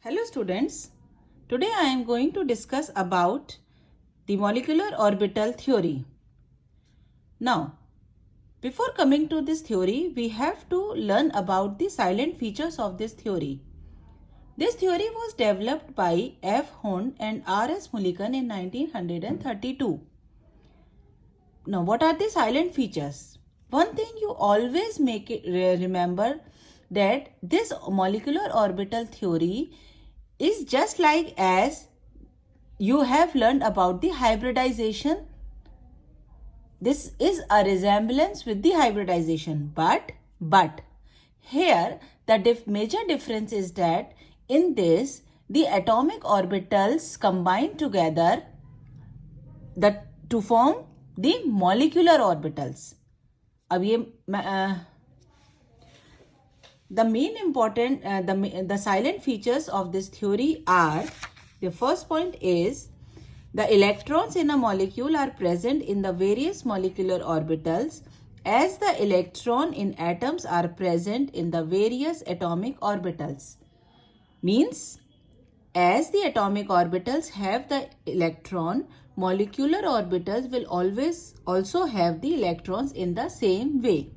Hello students, today I am going to discuss about the molecular orbital theory. Now, before coming to this theory, we have to learn about the silent features of this theory. This theory was developed by F. Hund and R. S. Mulliken in 1932. Now, what are the silent features? One thing you always make it remember that this molecular orbital theory is just like as you have learned about the hybridization. This is a resemblance with the hybridization, but here the major difference is that in this the atomic orbitals combine together to form the molecular orbitals. अब ये the main important the silent features of this theory are, the first point is the electrons in a molecule are present in the various molecular orbitals as the electron in atoms are present in the various atomic orbitals. Means as the atomic orbitals have the electron, molecular orbitals will always also have the electrons in the same way.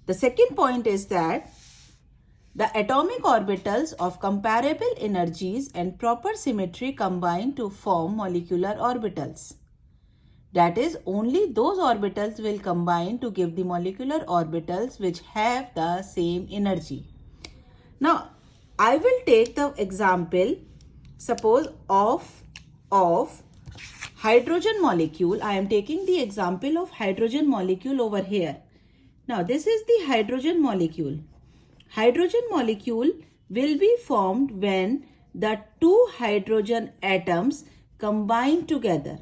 The second point is that the atomic orbitals of comparable energies and proper symmetry combine to form molecular orbitals. That is, only those orbitals will combine to give the molecular orbitals which have the same energy. Now, I will take the example, suppose of hydrogen molecule. I am taking the example of hydrogen molecule over here. Now, this is the hydrogen molecule. Hydrogen molecule will be formed when the two hydrogen atoms combine together.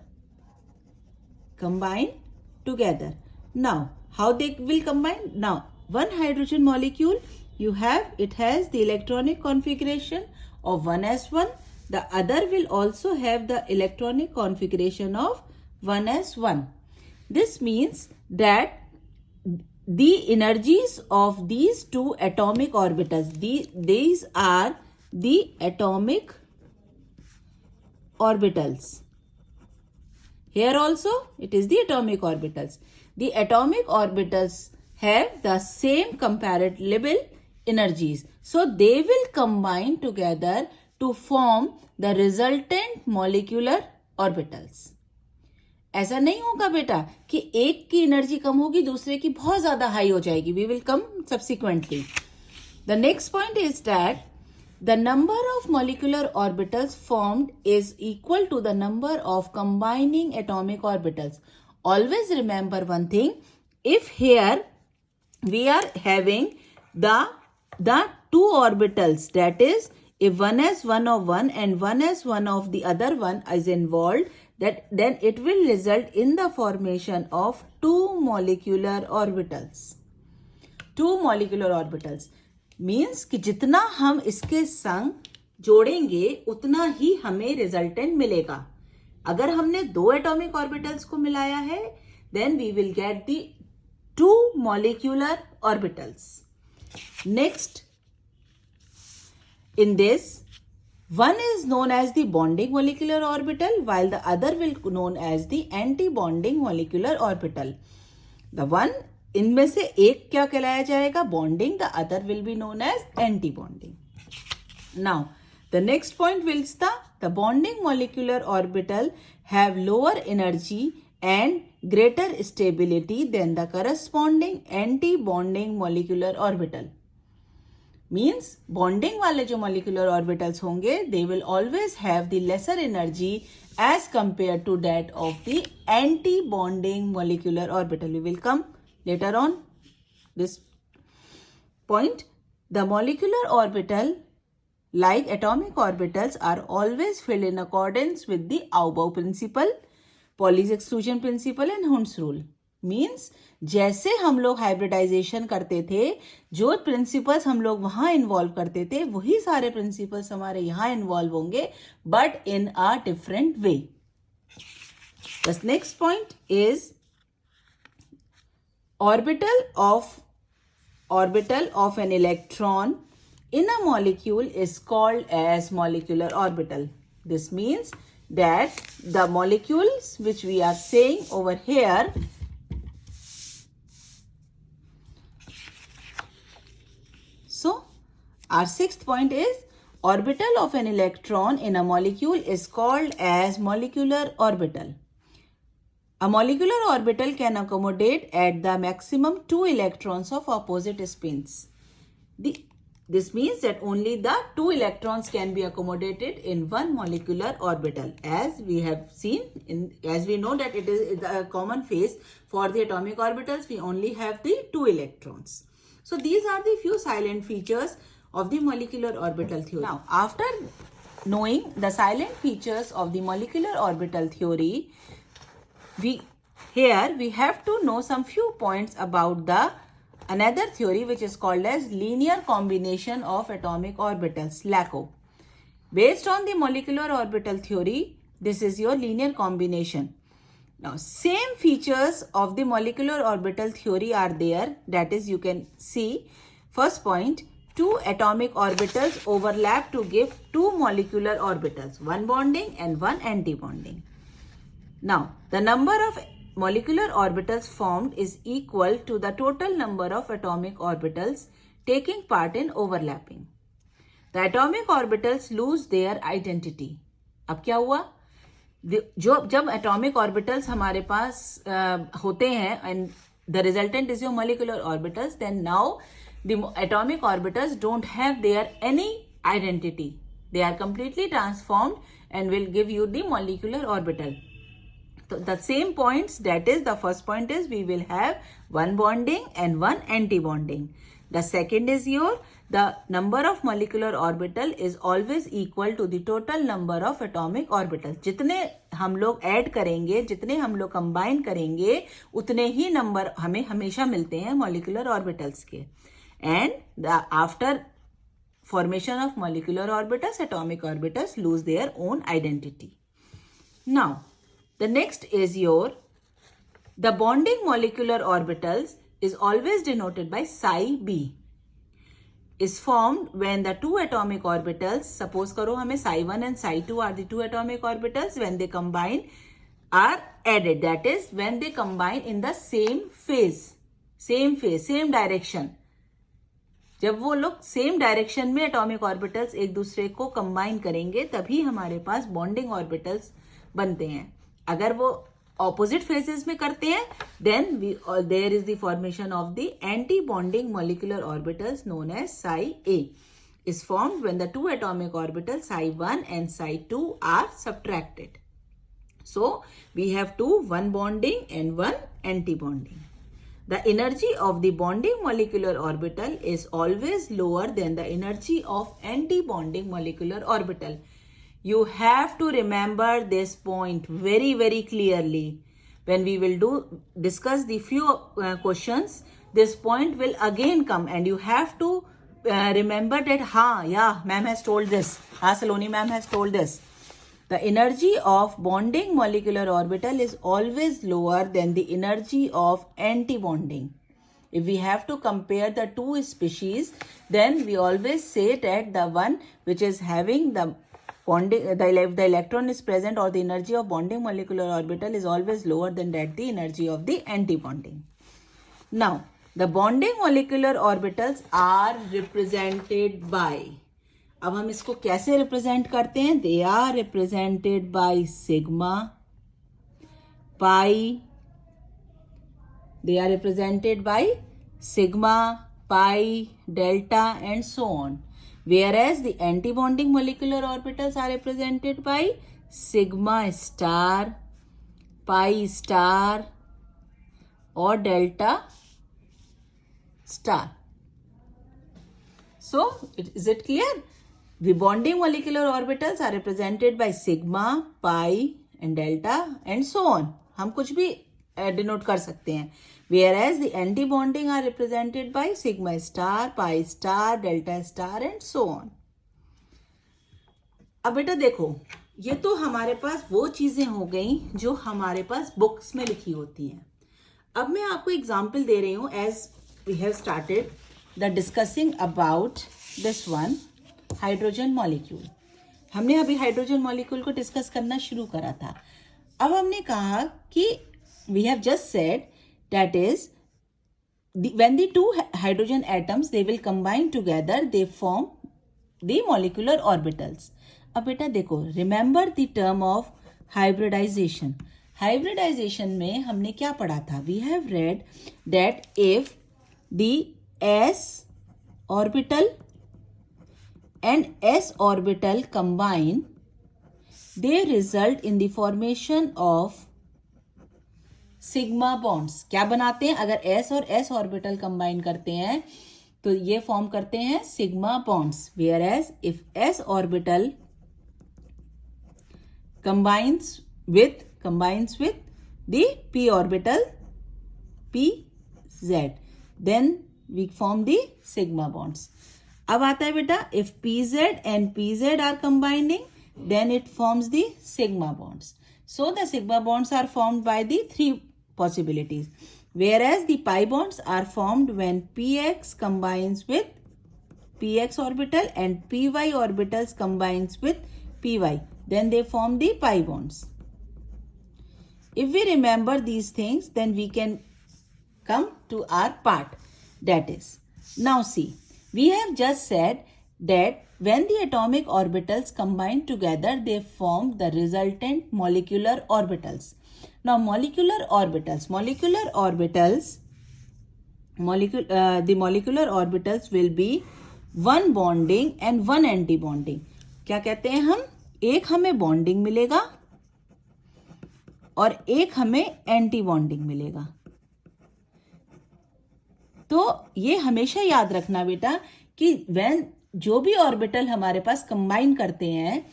Now, how they will combine? Now, one hydrogen molecule, it has the electronic configuration of 1s1. The other will also have the electronic configuration of 1s1. This means that the energies of these two atomic orbitals, these are the atomic orbitals. Here also it is the atomic orbitals. The atomic orbitals have the same comparable energies. So they will combine together to form the resultant molecular orbitals. ऐसा नहीं होगा बेटा कि एक की energy कम होगी दूसरे की बहुत ज्यादा हाई हो जाएगी. We will come subsequently. The next point is that the number of molecular orbitals formed is equal to the number of combining atomic orbitals. Always remember one thing. If here we are having the two orbitals, that is, if 1s1 of one and 1s1 of the other one is involved, then it will result in the formation of two molecular orbitals. Two molecular orbitals means कि जितना हम इसके संग जोड़ेंगे उतना ही हमें resultant मिलेगा. अगर हमने दो एटॉमिक ऑर्बिटल्स को मिलाया है, then we will get the two molecular orbitals. Next, in this, one is known as the bonding molecular orbital while the other will be known as the anti-bonding molecular orbital. The one, इनमें से एक क्या कहलाया जाएगा? Bonding. The other will be known as anti-bonding. Now, the next point will be the bonding molecular orbital have lower energy and greater stability than the corresponding anti-bonding molecular orbital. Means bonding वाले जो molecular orbitals होंगे, they will always have the lesser energy as compared to that of the anti-bonding molecular orbital. We will come later on this point. The molecular orbital, like atomic orbitals, are always filled in accordance with the Aubert principle, Pauli's exclusion principle and Hund's rule. Means जैसे हम लोग hybridisation करते थे, जो principles हम लोग वहां involve करते थे, वही सारे प्रिंसिपल्स हमारे यहां इन्वॉल्व होंगे, but in a different way. The next point is orbital of an electron in a molecule is called as molecular orbital. This means that the molecules which we are saying over here, so our sixth point is orbital of an electron in a molecule is called as molecular orbital. A molecular orbital can accommodate at the maximum 2 electrons of opposite spins. This means that only the 2 electrons can be accommodated in one molecular orbital. As we have seen, as we know that it is a common phase for the atomic orbitals, we only have the 2 electrons. So these are the few silent features of the molecular orbital theory. Now, after knowing the silent features of the molecular orbital theory, we have to know some few points about the another theory which is called as linear combination of atomic orbitals, LACO. Based on the molecular orbital theory, this is your linear combination. Now, same features of the molecular orbital theory are there. That is, you can see, first point, 2 atomic orbitals overlap to give 2 molecular orbitals, one bonding and one anti-bonding. Now, the number of molecular orbitals formed is equal to the total number of atomic orbitals taking part in overlapping. The atomic orbitals lose their identity. अब क्या हुआ? जब atomic orbitals हमारे पास होते हैं and the resultant is your molecular orbitals, then now the atomic orbitals don't have their any identity. They are completely transformed and will give you the molecular orbital. So the same points, that is, the first point is we will have one bonding and one anti-bonding. The second is the number of molecular orbital is always equal to the total number of atomic orbitals. जितने हम लोग add करेंगे, जितने हम लोग combine करेंगे, उतने ही number हमें हमेशा मिलते हैं molecular orbitals के. And after formation of molecular orbitals, atomic orbitals lose their own identity. Now, the next is the bonding molecular orbitals is always denoted by psi b. Is formed when the 2 atomic orbitals, suppose करो हमें psi 1 and psi 2 are the 2 atomic orbitals, when they combine are added. That is, when they combine in the same phase, same direction. जब वो लोग same direction में atomic orbitals एक दूसरे को combine करेंगे तभी हमारे पास बॉन्डिंग ऑर्बिटल्स बनते हैं. अगर वो ऑपोजिट फेजेस में करते हैं then there is the formation of the anti bonding molecular orbitals known as psi a is formed when the 2 atomic orbitals psi 1 and psi 2 are subtracted. So we have one bonding and one anti-bonding. The energy of the bonding molecular orbital is always lower than the energy of anti-bonding molecular orbital. You have to remember this point very, very clearly. When we will discuss the few questions, this point will again come and you have to remember that, ma'am has told this. Saloni ma'am has told this. The energy of bonding molecular orbital is always lower than the energy of anti-bonding. If we have to compare the two species, then we always say that the one which is having the bonding, the electron is present or the energy of bonding molecular orbital is always lower than that the energy of the anti-bonding. Now, the bonding molecular orbitals are represented by, अब हम इसको कैसे represent करते हैं? They are represented by sigma, pi. They are represented by sigma, pi, delta and so on. Whereas the anti-bonding molecular orbitals are represented by sigma star, pi star or delta star. So, is it clear? The bonding molecular orbitals are represented by sigma, pi and delta and so on. हम कुछ भी denote कर सकते हैं. Whereas the anti-bonding are represented by sigma star, pi star, delta star and so on. अब बेटा देखो, ये तो हमारे पास वो चीजें हो गई जो हमारे पास बुक्स में लिखी होती हैं. अब मैं आपको एग्जाम्पल दे रही हूँ. As we have started the discussing about this one hydrogen molecule. हमने अभी हाइड्रोजन मॉलिक्यूल को डिस्कस करना शुरू करा था. अब हमने कहा कि we have just said that is when the two hydrogen atoms they will combine together they form the molecular orbitals. अब बेटा देखो, remember the term of hybridization. Hybridization में हमने क्या पढ़ा था? We have read that if the s orbital and s orbital combine, they result in the formation of sigma bonds. क्या बनाते हैं? अगर s और s ऑर्बिटल कंबाइन करते हैं तो ये फॉर्म करते हैं sigma bonds. Whereas if s orbital combines with the p orbital pz, then we form the sigma bonds. अब आता है बेटा, if pz and pz are combining then it forms the sigma bonds. So the sigma bonds are formed by the three possibilities, whereas the pi bonds are formed when px combines with px orbital and py orbitals combines with py. Then they form the pi bonds. If we remember these things, then we can come to our part. That is, now see, we have just said that when the atomic orbitals combine together, they form the resultant molecular orbitals. Now, the molecular orbitals will be one bonding and one anti-bonding. क्या कहते हैं हम? एक हमें bonding मिलेगा और एक हमें एंटी बॉन्डिंग मिलेगा. तो ये हमेशा याद रखना बेटा कि when जो भी ऑर्बिटल हमारे पास कंबाइन करते हैं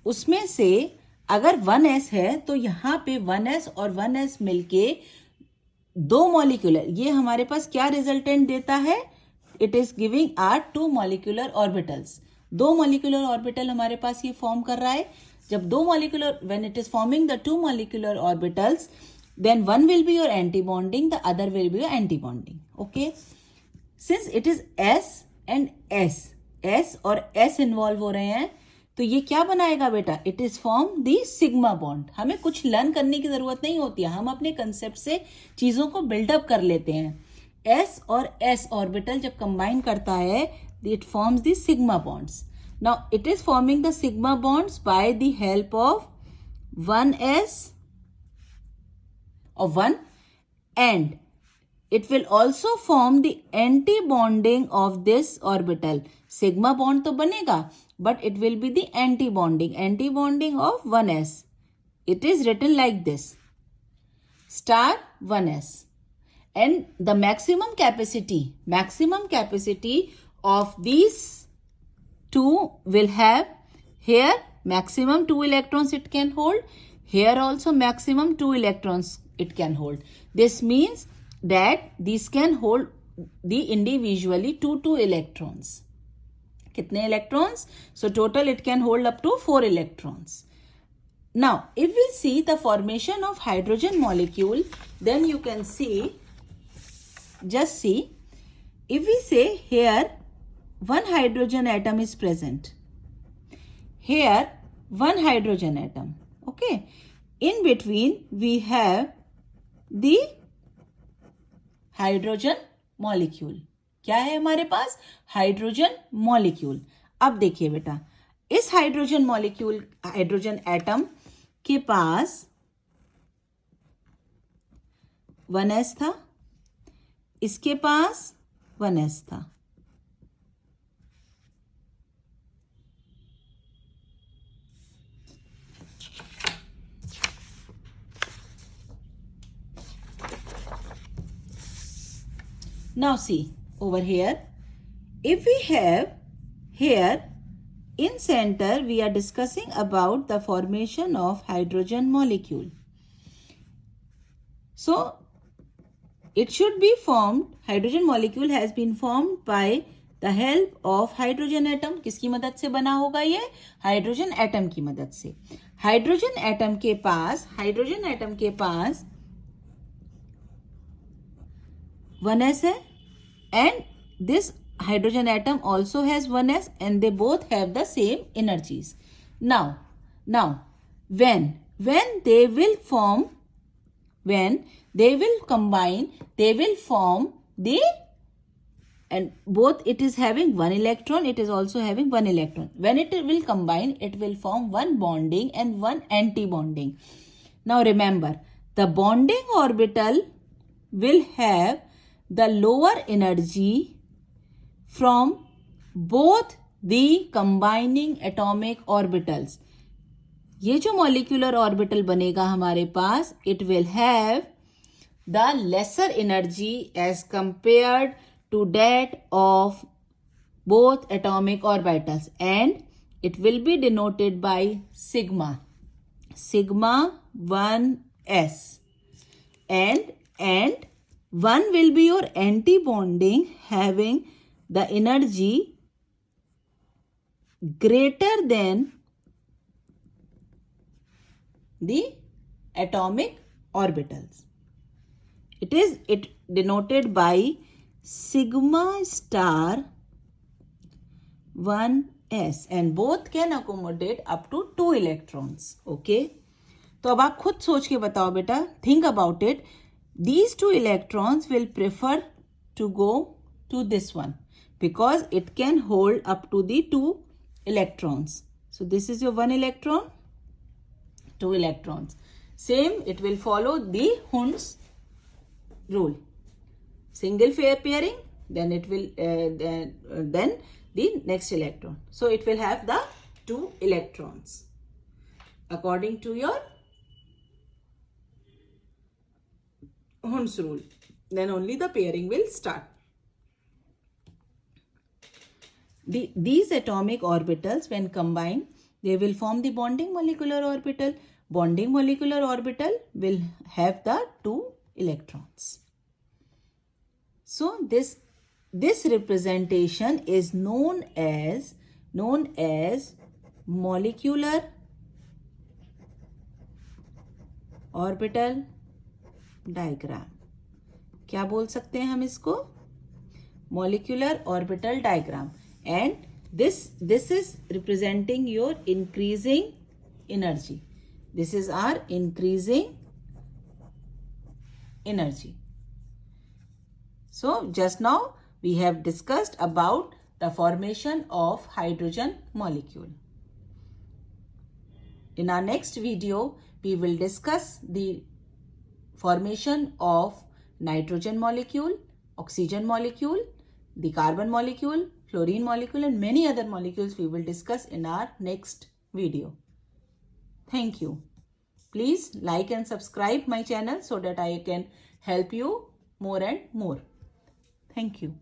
उसमें से अगर 1s है तो यहाँ पे 1s और 1s मिलके दो मॉलिक्यूलर, ये हमारे पास क्या रिजल्टेंट देता है? It is giving are two molecular orbitals. दो मॉलिक्यूलर ऑर्बिटल हमारे पास ये फॉर्म कर रहा है. जब दो molecular, when it is forming the two molecular orbitals, then one will be your anti bonding, the other will be your anti bonding. Okay, since it is s and s और s involve हो रहे हैं तो ये क्या बनाएगा बेटा? It is form the sigma bond. हमें कुछ लर्न करने की जरूरत नहीं होती है, हम अपने कंसेप्ट से चीजों को बिल्डअप कर लेते हैं. s और s ऑर्बिटल जब कंबाइन करता है it forms the sigma bonds. Now it is forming the sigma bonds by the help of 1s और 1 and it will also form the anti-bonding of this orbital. Sigma bond तो बनेगा but it will be the anti-bonding of 1s. It is written like this, star 1s, and the maximum capacity of these two will have, here maximum 2 electrons it can hold, here also maximum 2 electrons it can hold. This means that these can hold the individually 2 electrons. कितने electrons? So total it can hold up to 4 electrons. Now if we see the formation of hydrogen molecule, then you can see, just see, if we say here one hydrogen atom is present, here one hydrogen atom, okay, in between we have the hydrogen molecule. क्या है हमारे पास? Hydrogen molecule. अब देखिए बेटा, इस hydrogen molecule, hydrogen atom के पास 1s था, इसके पास 1s था. Now see over here, if we have here in center, we are discussing about the formation of hydrogen molecule. So it should be formed, hydrogen molecule has been formed by the help of hydrogen atom. किसकी मदद से बना होगा ये? Hydrogen atom की मदद से. Hydrogen atom के पास 1s है and this hydrogen atom also has one s, and they both have the same energies. Now when they will form, when they will combine, they will form the, and both it is having one electron, it is also having one electron. When it will combine, it will form one bonding and one anti-bonding. Now remember, the bonding orbital will have the lower energy from both the combining atomic orbitals. ये जो molecular orbital बनेगा हमारे पास, it will have the lesser energy as compared to that of both atomic orbitals, and it will be denoted by sigma 1s, and 1 will be your anti-bonding having the energy greater than the atomic orbitals. It denoted by sigma star 1s, and both can accommodate up to 2 electrons. Okay, तो अब आप खुद सोच के बताओ बेटा, think about it. These 2 electrons will prefer to go to this one because it can hold up to the 2 electrons. So this is your 1 electron, 2 electrons. Same, it will follow the Hund's rule. Single pairing, then it will then the next electron. So it will have the 2 electrons according to your Hund's rule. Then only the pairing will start. These atomic orbitals, when combined, they will form the bonding molecular orbital. Bonding molecular orbital will have the 2 electrons. So this representation is known as molecular orbital diagram. क्या बोल सकते हैं हम इसको? Molecular orbital diagram. And this is representing your increasing energy. This is our increasing energy. So just now we have discussed about the formation of hydrogen molecule. In our next video, we will discuss the formation of nitrogen molecule, oxygen molecule, the carbon molecule, fluorine molecule, and many other molecules we will discuss in our next video. Thank you. Please like and subscribe my channel so that I can help you more and more. Thank you.